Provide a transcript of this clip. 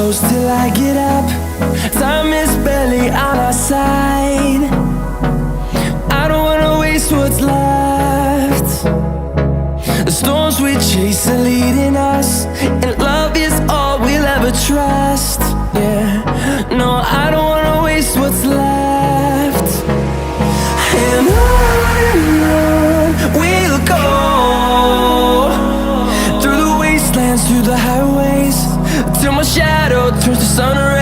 close till I get up. Time is barely on our side. I don't wanna waste what's left. The storms we chase are leading us, and love is all we'll ever trust. Yeah, no, I don't wanna waste what's left. And on we'll go, through the wastelands, through the highways, till my shadow turns to sun rays.